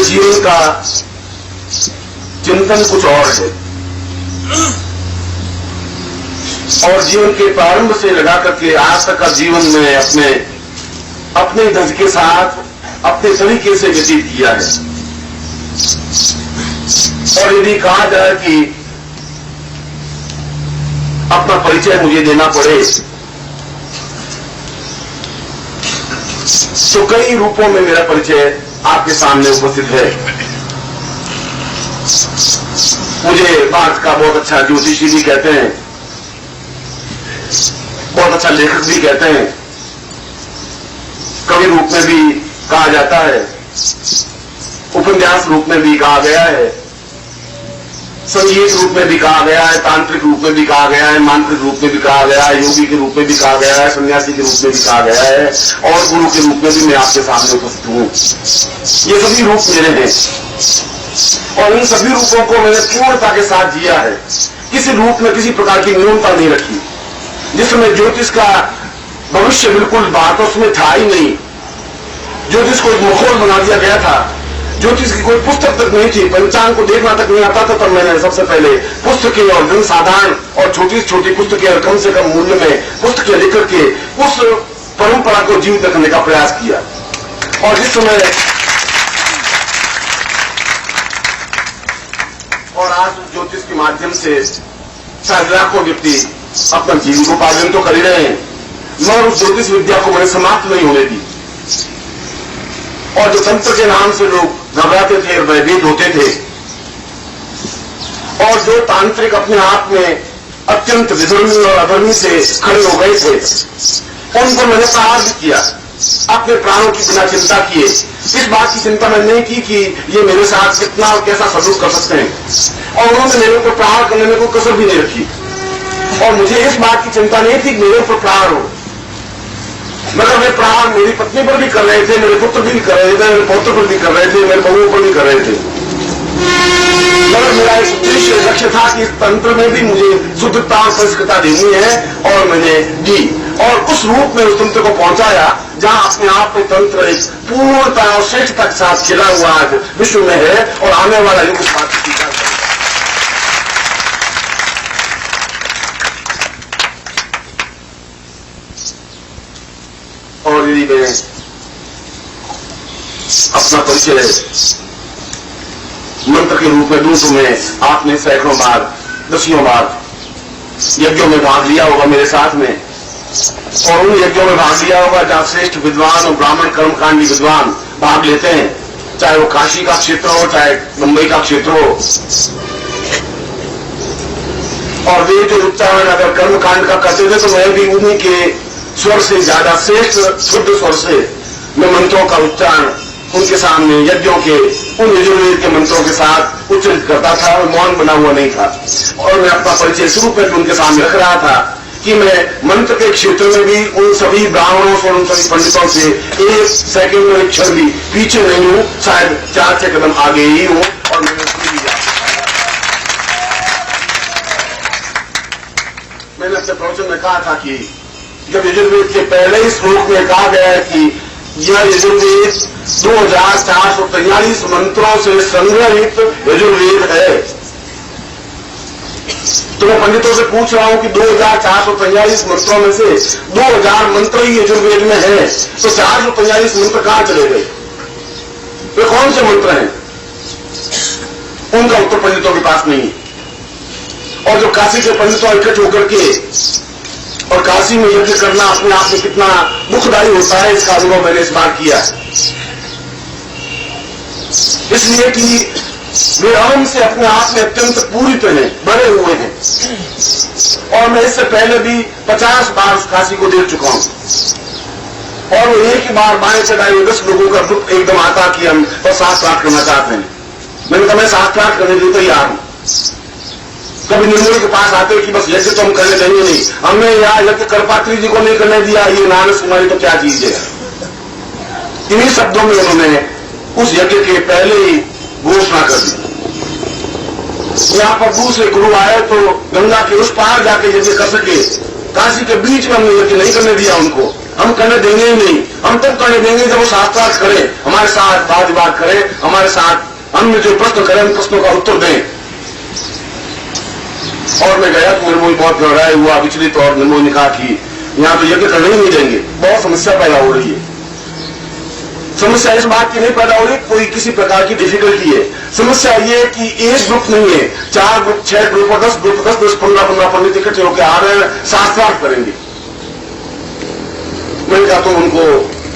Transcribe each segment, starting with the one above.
जीवन का चिंतन कुछ और है, और जीवन के प्रारंभ से लगा करके आज तक का जीवन में अपने ढंग के साथ अपने तरीके से व्यतीत किया है। और यदि कहा जाए कि अपना परिचय मुझे देना पड़े तो कई रूपों में मेरा परिचय आपके सामने उपस्थित है। मुझे भारत का बहुत अच्छा ज्योतिषी भी कहते हैं, बहुत अच्छा लेखक भी कहते हैं, कवि रूप में भी कहा जाता है, उपन्यास रूप में भी कहा गया है, संगीत रूप में भी कहा गया है, तांत्रिक रूप में भी कहा गया है, मांत्रिक रूप में भी कहा गया है, योगी के रूप में भी कहा गया है, सन्यासी के रूप में भी कहा गया है, और गुरु के रूप में भी मैं आपके सामने उपस्थित हूं। ये सभी रूप मेरे हैं और इन सभी रूपों को मैंने पूर्णता के साथ जिया है। किसी रूप में किसी प्रकार की न्यूनता नहीं रखी। जिसमें ज्योतिष का भविष्य बिल्कुल बात उसमें था ही नहीं। ज्योतिष को एक माहौल बना दिया गया था। ज्योतिष की कोई पुस्तक तक नहीं थी, पंचांग को देखना तक नहीं आता था। तब मैंने सबसे पहले पुस्तकें और जन साधारण और छोटी छोटी पुस्तकें और कम से कम मूल्य में पुस्तकें लिख करके उस परंपरा को जीवित रखने का प्रयास किया। और जिस समय और आज ज्योतिष के माध्यम से शायद लाखों व्यक्ति अपना जीविकोपार्जन तो कर ही रहे हैं, मगर उस ज्योतिष विद्या को मैंने समाप्त नहीं होने दी। और जो तंत्र के नाम से लोग घबराते थे, भयभीत होते थे, और जो तांत्रिक अपने आप में अत्यंत विधर्मी और अधर्मी से खड़े हो गए थे, उनको मैंने प्रहार भी किया अपने प्राणों की बिना चिंता किए। इस बात की चिंता मैंने नहीं की कि ये मेरे साथ कितना और कैसा सलूक कर सकते हैं, और उन्होंने मेरे ऊपर प्रहार करने में कोई कसर भी नहीं रखी। और मुझे इस बात की चिंता नहीं थी कि मेरे ऊपर प्रहार हो, मगर वे प्रहार मेरी पत्नी पर भी कर रहे थे, मेरे पुत्र भी कर रहे थे, मेरे पौत्र पर भी कर रहे थे, मेरे बहुओं पर भी कर रहे थे। मगर मेरा एक उद्देश्य लक्ष्य था कि इस तंत्र में भी मुझे शुद्धता और संस्कृता देनी है, और मैंने दी। और उस रूप में उस तंत्र को पहुंचाया जहां अपने आप में तंत्र एक पूर्णता और श्रेष्ठता के साथ खिला हुआ आज विश्व में है, और आने वाला युग इस बात की स्वीकार करेगा। और यदि मैं अपना परिचय मंत्र के रूप में दूं तो मैं आपने सैकड़ों बार, दसियों बार यज्ञों में भाग लिया होगा मेरे साथ में, और उन यज्ञों में भाग लिया होगा जहां श्रेष्ठ विद्वान और ब्राह्मण कर्मकांडी विद्वान भाग लेते हैं, चाहे वो काशी का क्षेत्र हो, चाहे मुंबई का क्षेत्र हो। और वे जो उच्चारण अगर कर्मकांड का करते थे तो मैं भी उन्हीं के स्वर से ज्यादा श्रेष्ठ शुद्ध स्वर से मैं मंत्रों का उच्चारण उनके सामने यज्ञों के उन यजुर्वेद के मंत्रों के साथ उच्चारित करता था, और मौन बना हुआ नहीं था। और मैं अपना परिचय शुरू करके उनके सामने रख रहा था कि मैं मंत्र के क्षेत्र में भी उन सभी ब्राह्मणों से, उन सभी पंडितों से एक सेकंड में, एक क्षण भी पीछे नहीं हूं, शायद 4-6 कदम आगे ही हूं। और मैंने अपने प्रवचन में कहा था कि जब यजुर्वेद के पहले ही श्लोक में कहा गया है कि यह यजुर्वेद 2443 मंत्रों से संग्रहित यजुर्वेद है, तो मैं पंडितों से पूछ रहा हूं कि 2443 मंत्रों में से 2000 मंत्र ही यजुर्वेद में है, तो 443 मंत्र कहां चले गए? वे कौन से मंत्र हैं? उनका उत्तर पंडितों के पास नहीं। और जो काशी के पंडितों इकट्ठे होकर के और काशी में यज्ञ करना अपने आप में कितना दुखदायी होता है, इसका अनुभव मैंने इस बार किया। इसलिए कि वे अहम से अपने आप में अत्यंत पूरित हैं, भरे हुए हैं। और मैं इससे पहले भी 50 बार काशी को देख चुका हूं, और वो एक ही बार बाएं चढ़ाए 10 लोगों का दुख एकदम आता कि हम तो शास्त्रार्थ करना चाहते हैं। मैंने कहा मैं शास्त्रार्थ करने के लिए तैयार हूं। कभी निर्मल के पास आते कि बस यज्ञ तो हम करने देंगे नहीं, हमने यहाँ यज्ञ करपात्री जी को नहीं करने दिया, ये नारद कुमारी तो क्या चीज है। इन्हीं शब्दों में उन्होंने उस यज्ञ के पहले ही घोषणा कर दी। यहाँ पर दूसरे गुरु आए तो गंगा के उस पार जाके यज्ञ कर सके, काशी के बीच में हमने यज्ञ नहीं करने दिया उनको, हम करने देंगे ही नहीं, हम तब करने देंगे जब वो शास्त्रार्थ करें, हमारे साथ वाद विवाद करें, हमारे साथ अन्य जो प्रश्न करें उन प्रश्नों का उत्तर दें। और मैं गया तो निर्मोही बहुत घबराया हुआ, विचलित, और निर्मोही ने कहा कि यहां तो यज्ञ करने ही नहीं देंगे। बहुत समस्या पैदा हो रही है। समस्या इस बात की नहीं पैदा हो रही कोई किसी प्रकार की डिफिकल्टी है। समस्या ये है कि एक ग्रुप नहीं है, 4 ग्रुप, 6 ग्रुप और 10 ग्रुप, 10-15 पंडित इकट्ठे होकर आ रहे हैं, शास्त्रार्थ करेंगे। मैंने कहा तो उनको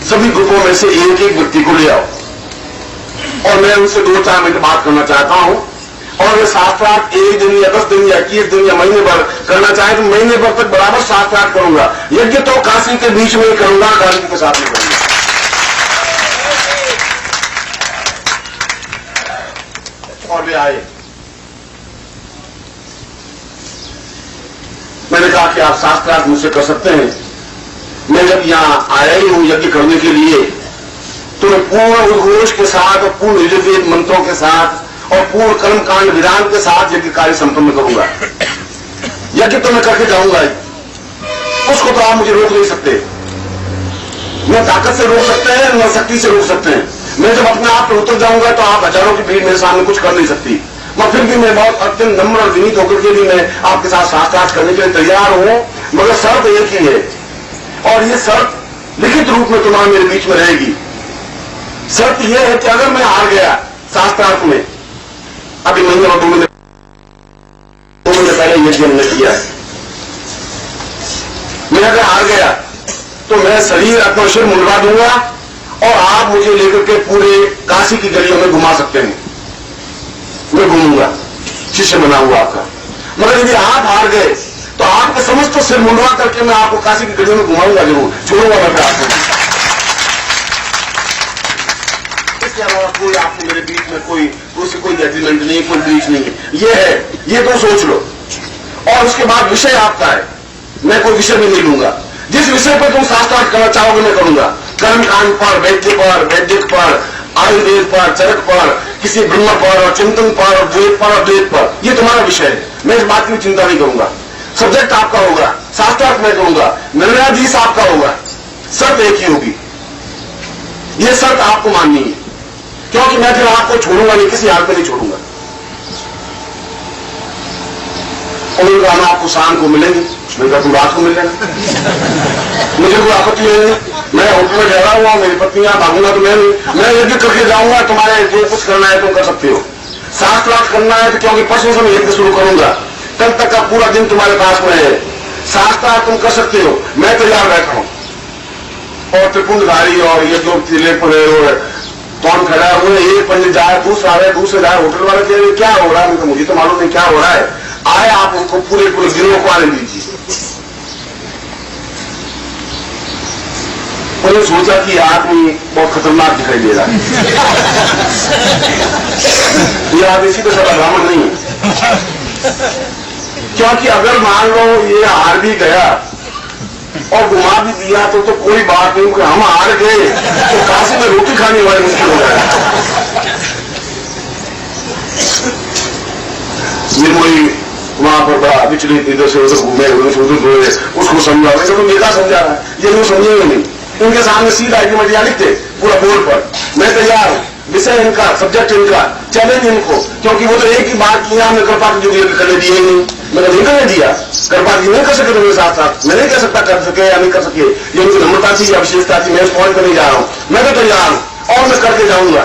सभी ग्रुपों में से एक एक व्यक्ति को ले आओ और मैं उनसे 2-4 मिनट बात करना चाहता हूं। और वे शास्त्रार्थ 1 दिन या 10 दिन या 21 दिन या महीने भर करना चाहे तो महीने भर तक बराबर शास्त्रार्थ करूंगा। यज्ञ तो काशी के बीच में ही करूंगा, गांधी के साथ नहीं करूंगा। और वे आए। मैंने कहा कि आप शास्त्रार्थ मुझसे कर सकते हैं। मैं जब यहां आया ही हूं यज्ञ करने के लिए तो मैं पूर्ण उद्घोष के साथ और पूर्ण यजुर्वेद मंत्रों के साथ और पूर्ण कर्मकांड विधान के साथ यज्ञ कार्य संपन्न करूंगा। यज्ञ तो मैं करके जाऊंगा ही, उसको तो आप मुझे रोक नहीं सकते। न ताकत से रोक सकते हैं न शक्ति से रोक सकते हैं। मैं जब अपने आप पे उतर जाऊंगा तो आप हजारों की भीड़ मेरे सामने कुछ कर नहीं सकती। मैं फिर भी मैं बहुत अत्यंत नम्र और विनीत होकर के भी मैं आपके साथ शास्त्रार्थ करने के लिए तैयार हूं, मगर शर्त एक ही है और ये शर्त लिखित रूप में तुम्हारा मेरे बीच में रहेगी। शर्त यह है कि अगर मैं हार गया शास्त्रार्थ में, अभी महीने और 2 महीने पहले यज्ञ हमने किया है, मैं अगर हार गया तो मैं शरीर अपना सिर मुंडवा दूंगा और आप मुझे लेकर के पूरे काशी की गलियों में घुमा सकते हैं। मैं घूमूंगा, शिष्य बनाऊंगा आपका। मगर यदि आप हार गए तो आपके समस्त सिर मुंडवा करके मैं आपको काशी की गलियों में घुमाऊंगा जरूर, छोड़ूंगा मैं आपको। इसके अलावा कोई आपके मेरे बीच में कोई एग्रीमेंट नहीं, कोई ब्रीच नहीं है। ये है, ये तो सोच लो। और उसके बाद विषय आपका है, मैं कोई विषय भी नहीं लूंगा। जिस विषय पर तुम शास्त्रार्थ करना चाहोगे मैं करूंगा। कर्मकांड पर, वैदिक पर, आयुर्वेद पर, चरक पर, किसी ब्रह्म पर और चिंतन पर और द्वैत पर और द्वैत पर, ये तुम्हारा विषय है। मैं इस बात की चिंता नहीं करूंगा। सब्जेक्ट आपका होगा, शास्त्रार्थ मैं करूंगा, निर्णयाधीश आपका होगा। शर्त एक ही होगी, ये शर्त आपको माननी है, क्योंकि मैं फिर आपको छोड़ूंगा नहीं, किसी हाल में नहीं छोड़ूंगा। और हम आपको शाम को मिलेंगे, मैं तुम रात को मिल लेना, मुझे कोई आपत्ति नहीं है। मैं होटल में ठहरा हुआ हूं, मेरी पत्नियां भागूंगा तो मैं यज्ञ करके जाऊंगा। तुम्हारे जो कुछ करना है तुम कर सकते हो। शास्त्रार्थ करना है तो क्योंकि परसों से मैं यज्ञ शुरू करूंगा, कल तक का पूरा दिन तुम्हारे पास में है। शास्त्रार्थ तुम कर सकते हो, मैं तैयार बैठा हूं। और त्रिपुंडधारी और यज्ञोपति और कौन खड़ा हुए, एक पंडित जाए, दूसरा आए, दूसरे जाए, होटल वाले कह रहे क्या हो रहा है, मुझे तो मालूम नहीं क्या हो रहा है। आए आप उनको पूरे गिरोह को आने दीजिए। उन्होंने सोचा कि आदमी बहुत खतरनाक दिखाई दे रहा है, ये आदमी सीधे साधा ब्राह्मण नहीं है। क्योंकि अगर मान लो ये हार भी गया और घुमा भी दिया तो कोई बात नहीं, हम हार गए तो काशी में रोटी खाने वाले मुश्किल हो जाए। निर्मोही वहां पर बड़ा विचलित, इधर से उधर घूमे, उधर से उधर घूमे, उसको समझा, वैसे तो मेरा समझा रहा है, ये लोग समझेंगे नहीं। उनके सामने सीधा एग्रीमेंट लिखते पूरा बोर्ड पर, मैं तैयार हूं, विषय इनका, सब्जेक्ट इनका, चैलेंज इनको, क्योंकि वो तो एक ही बात की, हमने कृपा की जो करने दिए ही नहीं, मैंने नहीं करने दिया। कृपा जी नहीं कर सके तो मेरे साथ साथ, मैं नहीं कह सकता कर सके या नहीं कर सके, ये उनकी नम्रता थी या विशेषता थी, मैं इस पॉइंट पर नहीं जा रहा हूं। मैं तो तैयार हूं और मैं करके जाऊंगा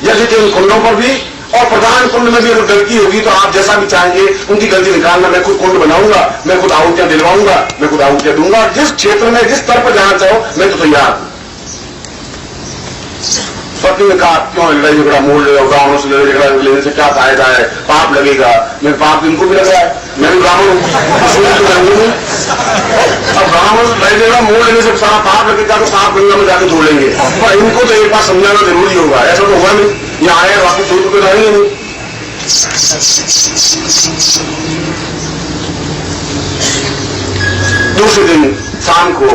यज्ञ के उन कुंडों पर भी, और प्रधान कुंड में भी अगर गलती होगी तो आप जैसा भी चाहेंगे उनकी गलती निकालना। मैं खुद कुंड बनाऊंगा, मैं खुद आहुतियां दिलवाऊंगा, मैं खुद आहुतियां दूंगा। जिस क्षेत्र में जिस स्तर पर जाना चाहो मैं तो तैयार हूं। पत्नी ने कहा क्यों लड़ाई झगड़ा मोड़ ले, ब्राह्मणों से लड़ाई झगड़ा लेने से क्या फायदा है, पाप लगेगा। मैं पाप इनको भी लग रहा है, मैं भी ब्राह्मण हूं, अब ब्राह्मण से लड़ाई झगड़ा मोड़ लेने से सारा पाप लगेगा तो पाप गंगा में जाकर जोड़ेंगे। पर इनको तो एक बात समझाना जरूरी होगा, ऐसा तो हुआ नहीं, यहाँ आए वापस 2 रुपये रहेंगे नहीं। दूसरे दिन शाम को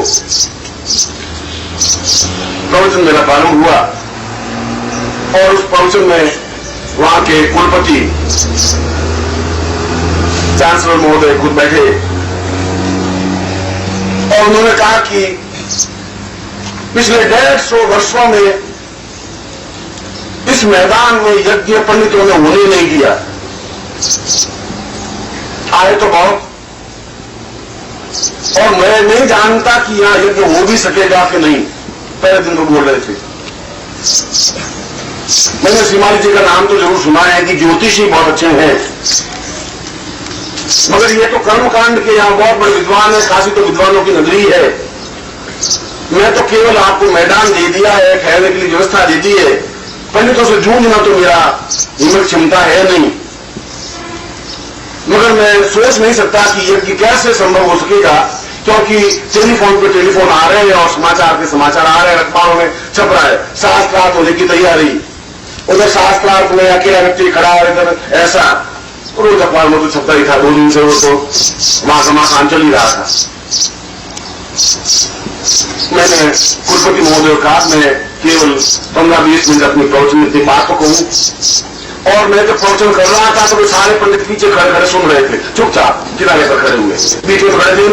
प्रवचन मेरा प्रारंभ हुआ और उस प्रवचन में वहां के कुलपति चांसलर महोदय खुद बैठे और उन्होंने कहा कि पिछले 150 वर्षों में इस मैदान में यज्ञ पंडितों ने होने नहीं दिया। आए तो बहुत, और मैं नहीं जानता कि यहां यज्ञ हो भी सकेगा कि नहीं। पहले दिन तो बोल रहे थे। मैंने सीमाली जी का नाम तो जरूर सुना है कि ज्योतिषी बहुत अच्छे हैं, मगर ये तो कर्मकांड के यहां बहुत बड़े विद्वान है। काशी तो विद्वानों की नगरी है। मैं तो केवल आपको मैदान दे दिया है, ठहरने के लिए व्यवस्था दे दी है। पंडितों से जूझना तो मेरा हिम्मत क्षमता है नहीं, मगर मैं सोच नहीं सकता कि यज्ञ कैसे संभव हो सकेगा, क्योंकि टेलीफोन पे टेलीफोन आ रहे हैं और समाचार के समाचार आ रहे हैं, अखबारों में छप रहा है शास्त्रार्थ होने की तैयारी। उधर शास्त्रार्थ में अकेला व्यक्ति खड़ा है, इधर ऐसा रोज अखबार में तो छपता ही था। 2 दिन से वो तो वहां घमासान चल ही रहा था। मैंने कुलपति महोदय का मैं केवल 15-20 मिनट अपनी प्रवचन इतनी बात तो कहूं, और मैं जब प्रवचन कर रहा था तो वो सारे पंडित पीछे खड़े खड़े सुन रहे थे, चुपचाप किनारे पर खड़े हुए। बीच में खड़े थे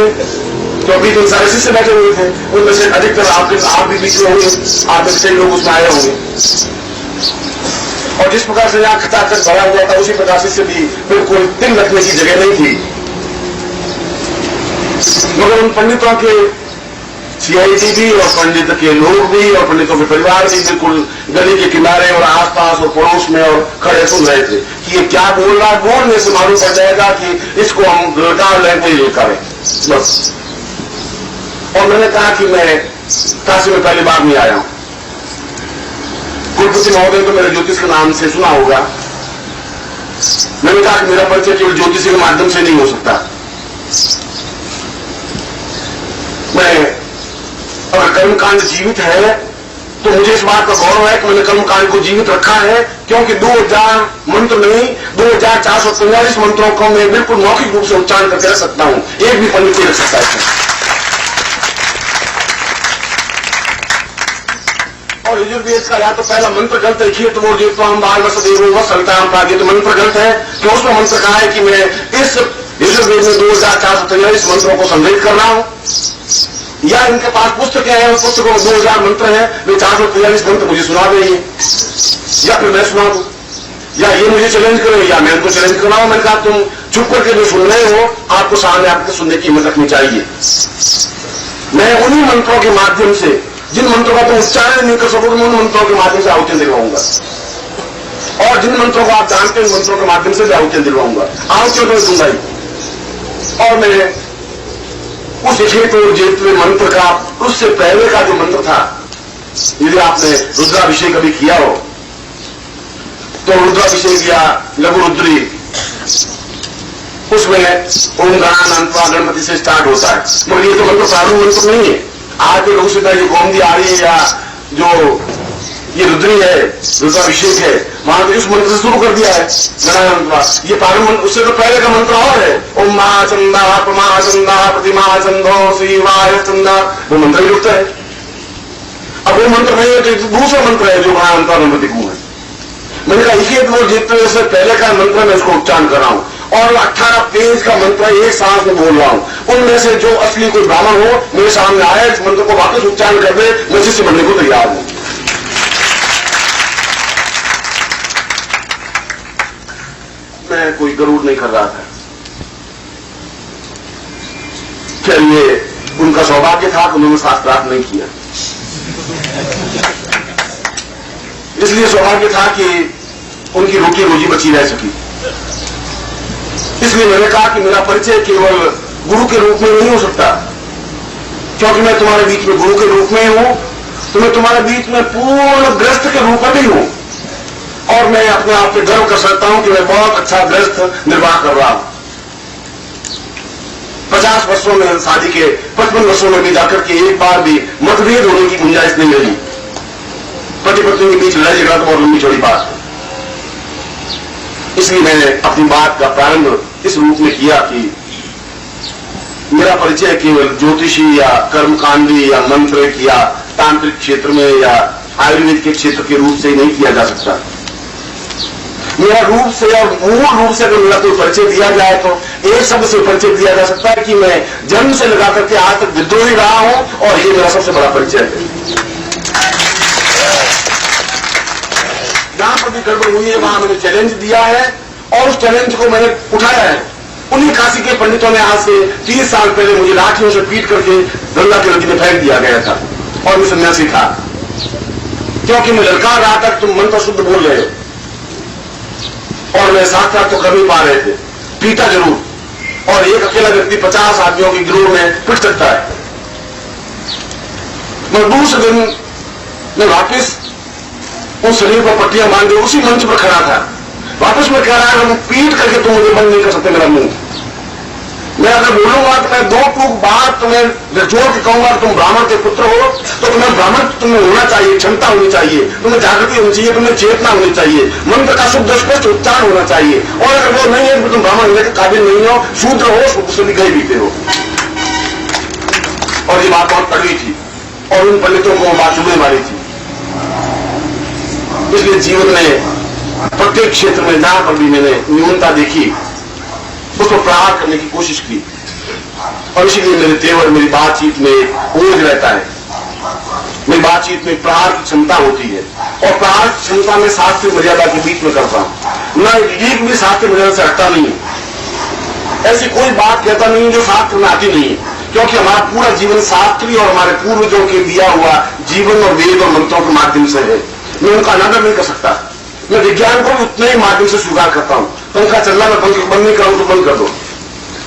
तो बीच में सारे शिष्य बैठे हुए थे। उनमें से अधिकतर आप भी बीच में होंगे, आप में से लोग उसमें आए होंगे। और जिस प्रकार से यहाँ खचाखच भरा हुआ था, उसी प्रकार से भी बिल्कुल दिल रखने की जगह नहीं थी। मगर उन पंडितों के सीआईडी भी और पंडित के लोग भी और पंडितों के परिवार भी बिल्कुल गली के किनारे और आसपास और पड़ोस में और खड़े सुन रहे थे कि ये क्या बोल रहा है। बोलने से मालूम पड़ जाएगा कि इसको हम ललकार लेंगे करें बस। और मैंने कहा कि मैं काशी में पहली बार नहीं आया हूं। कुलपति महोदय तो मेरे ज्योतिष के नाम से सुना होगा। मैंने कहा कि मेरा परिचय केवल ज्योतिषी के माध्यम से नहीं हो सकता। मैं अगर कर्मकांड जीवित है तो मुझे इस बात का गौरव है कि मैंने कर्मकांड को जीवित रखा है, क्योंकि 2000 मंत्र नहीं 2443 मंत्रों को मैं बिल्कुल मौखिक रूप से उच्चारण करके रख सकता हूं। एक भी पंडित रख सकता है। और यजुर्वेद का या तो पहला मंत्र गलत लिखिए तो वो जीतो हम बाल वसदेव वह सलताम पागे, तो मंत्र गलत है कि उसमें मंत्र कहा है कि मैं इस यजुर्वेद में 2443 मंत्रों को संग्रहित कर रहा हूं, या इनके पास पुस्तकें हैं, उस पुस्तकों में 2000 मंत्र हैं, वे 443 मंत्र मुझे सुना देंगे, या फिर मैं सुना दूं, या ये मुझे चैलेंज करें या मैं उनको चैलेंज कर रहा हूं। मैंने कहा तुम चुप करके जो सुन रहे हो आपको सामने आपके सुनने की हिम्मत रखनी चाहिए। मैं उन्हीं मंत्रों के माध्यम से, जिन मंत्रों का तुम उच्चारण नहीं कर सकोगे, उन मंत्रों के माध्यम से आहुति दिलवाऊंगा, और जिन मंत्रों को आप जानते हैं उन मंत्रों के माध्यम से भी आहुति दिलवाऊंगा। आहुति तो दूंगा ही। और मैं उस एक और जेतवे मंत्र का, उससे पहले का जो मंत्र था, यदि आपने रुद्राभिषेक कभी किया हो तो रुद्राभिषेक या लघु रुद्री, उसमें ओम गणानान्त्वा गणपति से स्टार्ट होता है। मगर ये तो मंत्र प्रारंभ मंत्र नहीं है। आज के लोगों से जो गोमती आ रही है या जो ये रुद्री है, रुद्राभिषेक है, वहां तो इस मंत्र से शुरू कर दिया है गणानान्त्वा। ये प्रारंभ मंत्र, उससे तो पहले का मंत्र और है, ओम महाचंदा प्रमाचंदा प्रतिमाचंदो शिवाय चंदा, वो मंत्र भी उठता है। अब वो मंत्र नहीं है तो दूसरा मंत्र है जो गणानान्त्वा गणपति को है। मैंने कहा इसे तो जितने से पहले का मंत्र मैं उसको उच्चारण कर रहा हूं, और 18 पेज का मंत्र एक सांस में बोल रहा हूं। उनमें से जो असली कोई ब्राह्मण हो मेरे सामने आए, इस मंत्र को वापस उच्चारण कर दे, मैं शिष्य बनने को तैयार हूं। मैं कोई गरुड़ नहीं कर रहा था। चलिए, उनका सौभाग्य था कि उन्होंने शास्त्रार्थ नहीं किया, इसलिए सौभाग्य था कि उनकी रोटी रोजी बची रह सकी। इसलिए मैंने कहा कि मेरा परिचय केवल गुरु के रूप में नहीं हो सकता, क्योंकि मैं तुम्हारे बीच में गुरु के रूप में हूं, तो मैं तुम्हारे बीच में पूर्ण ग्रस्त के रूप में भी हूं। और मैं अपने आप पे गर्व कर सकता हूं कि मैं बहुत अच्छा ग्रस्त निर्वाह कर रहा हूं। 50 वर्षों में, शादी के 55 वर्षों में भी जाकर के एक बार भी मतभेद होने की गुंजाइश नहीं रही। पति पत्नी के बीच लड़ाई झगड़ा तो बहुत लंबी चौड़ी बात है। इसलिए मैंने अपनी बात का प्रारंभ इस रूप में किया कि मेरा परिचय केवल ज्योतिषी या कर्मकांडी या मंत्र या तांत्रिक क्षेत्र में या आयुर्वेद के क्षेत्र के रूप से नहीं किया जा सकता। मेरा रूप से और मूल रूप से अगर मेरा कोई परिचय दिया जाए तो एक शब्द से परिचय दिया जा सकता है कि मैं जन्म से लगा करके आज तक विद्रोही रहा हूं, और ये मेरा सबसे बड़ा परिचय है। जहां पर भी गड़बड़ हुई है वहां मैंने चैलेंज दिया है और उस चैलेंज को मैंने उठाया है। उन्हीं काशी के पंडितों ने आज से 30 साल पहले मुझे लाठियों से पीट करके गंगा की नदी में फेंक दिया गया था और मैं सन्यासी था, क्योंकि मैं ललकार रहा था कि तुम मंत्र शुद्ध बोल रहे हो और मैं साक्षात तो कर नहीं पा रहे थे। पीटा जरूर, और एक अकेला व्यक्ति 50 आदमियों के गिरोह में पिट सकता है। मैं दूसरे दिन मैं वापिस उस शरीर पर पट्टियां बांध उसी मंच पर खड़ा था। वापस मैं कह रहा है पीट करके तुम मुझे बंद नहीं कर सकते मेरा मुंह। मैं अगर बोलूंगा तो मैं 2 टूक बात तुम्हें जोड़ के कहूंगा तुम ब्राह्मण के पुत्र हो, तो तुम्हें ब्राह्मण तुम्हें होना चाहिए, क्षमता होनी चाहिए, तुम्हें जागृति होनी चाहिए, तुम्हें चेतना होनी चाहिए, मंत्र का शुद्ध स्पष्ट उच्चारण होना चाहिए। और अगर वो नहीं है तो तुम ब्राह्मण होने के काबिल नहीं हो, शूद्र हो, उससे भी गए बीते हो। और ये बात बहुत कड़वी थी और उन पंडितों को बात चुभने वाली थी। इसलिए जीवन में प्रत्येक क्षेत्र में जहां पर भी मैंने न्यूनता देखी उसको प्रहार करने की कोशिश की, और इसीलिए मेरे तेवर मेरी बातचीत में ओझ रहता है। मेरी बातचीत में प्रहार की क्षमता होती है और प्रहार की क्षमता में शास्त्रीय मर्यादा के बीच में करता हूं। मैं एक भी शास्त्रीय मर्यादा से हटता नहीं, ऐसी कोई बात कहता नहीं जो शास्त्र में आती नहीं है, क्योंकि हमारा पूरा जीवन शास्त्रीय और हमारे पूर्वजों के दिया हुआ जीवन और वेद और मंत्रों के माध्यम से है। मैं उनका अनादर नहीं कर सकता। मैं विज्ञान को भी उतने ही माध्यम से स्वीकार करता हूं। पंखा चल रहा, मैं पंखे बंद नहीं कराऊं तो बंद कर दो।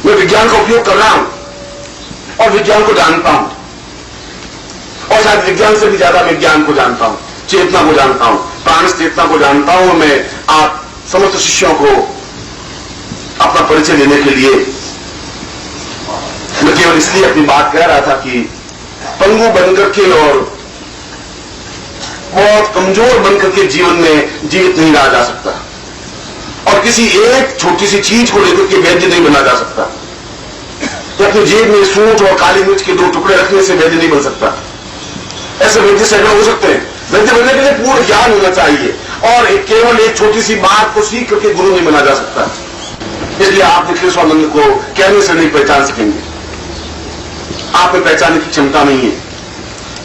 मैं विज्ञान का उपयोग कर रहा हूं और विज्ञान को जानता हूं, और शायद विज्ञान से भी ज्यादा मैं ज्ञान को जानता हूं, चेतना को जानता हूं, प्राण चेतना को जानता हूं। मैं आप समस्त शिष्यों को अपना परिचय देने के लिए मैं केवल इसलिए अपनी बात कह रहा था कि पंगु बनकर के और बहुत कमजोर बनकर के जीवन में जीवित नहीं रहा जा सकता, और किसी एक छोटी सी चीज को लेकर के वैद्य नहीं बना जा सकता। तो अपनी जेब में सूंठ और काली मिर्च के 2 टुकड़े रखने से वैद्य नहीं बन सकता। ऐसे वैद्य सैकड़ों हो सकते हैं। वैद्य बनने के लिए पूर्ण ज्ञान होना चाहिए, और केवल एक छोटी सी बात को सीख करके गुरु नहीं बना जा सकता। इसलिए आप निखिलेश्वरानंद को कहने से नहीं पहचान सकेंगे, आप में पहचानने की क्षमता नहीं है,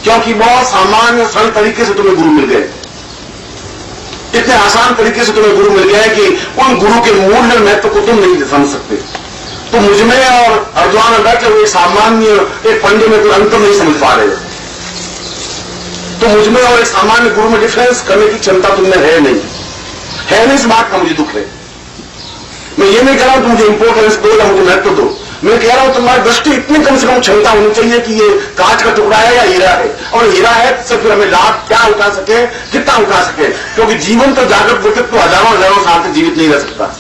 क्योंकि बहुत सामान्य सरल तरीके से तुम्हें गुरु मिल गए, इतने आसान तरीके से तुम्हें गुरु मिल गए कि उन गुरु के मूल्य महत्व को तुम नहीं समझ सकते। तो मुझमें और हरिद्वार में बैठे हुए सामान्य एक पंडित में कोई अंतर नहीं समझ पा रहे। तो मुझमें और एक सामान्य गुरु में डिफरेंस करने की क्षमता तुमने है नहीं। इस बात का मुझे दुख है। मैं ये नहीं कह रहा हूं तुम मुझे इंपोर्टेंस दो या मुझे महत्व दो, मैं कह रहा हूं तुम्हारी दृष्टि इतनी कम से कम क्षमता होनी चाहिए कि ये कांच का टुकड़ा है या हीरा है, और हीरा है तो फिर हमें लाभ क्या उठा सके, कितना उठा सके, क्योंकि जीवन तो जागृत व्यक्तित्व तो हजारों साल तक जीवित नहीं रह सकता।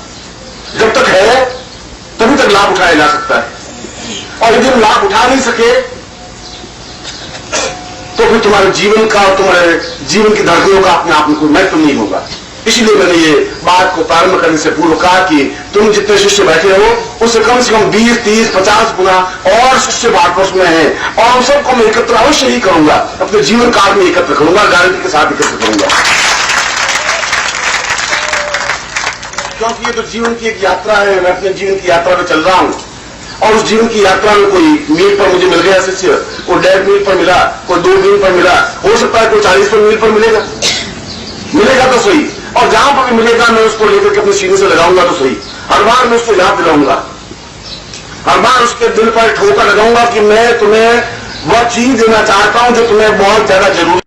जब तक है तभी तक लाभ उठाया जा सकता है, और यदि हम लाभ उठा नहीं सके तो फिर तुम्हारे जीवन का और तुम्हारे जीवन की धड़कनों का अपने आप में कोई महत्व नहीं होगा। इसलिए मैंने ये बात को प्रारंभ करने से पूर्व कहा कि तुम जितने शिष्य बैठे हो उससे कम 20, 30, 50 गुना और शिष्य भारतवर्ष में हैं, और उन सबको मैं एकत्र अवश्य ही करूंगा, अपने जीवन काल में एकत्र करूंगा, गारंटी के साथ एकत्र करूंगा। क्योंकि ये तो जीवन की एक यात्रा है, मैं अपने जीवन की यात्रा में चल रहा हूं, और उस जीवन की यात्रा में कोई मील पर मुझे मिल गया शिष्य, कोई 1.5 मील पर मिला, कोई 2 मील पर मिला, हो सकता है कोई 40 मील पर मिलेगा तो सही, और जहां पर भी मिलेगा मैं उसको लेकर के अपने सीने से लगाऊंगा तो सही। हर बार मैं उसको याद दिलाऊंगा, हर बार उसके दिल पर ठोकर लगाऊंगा कि मैं तुम्हें वह चीज देना चाहता हूं जो तुम्हें बहुत ज्यादा जरूरी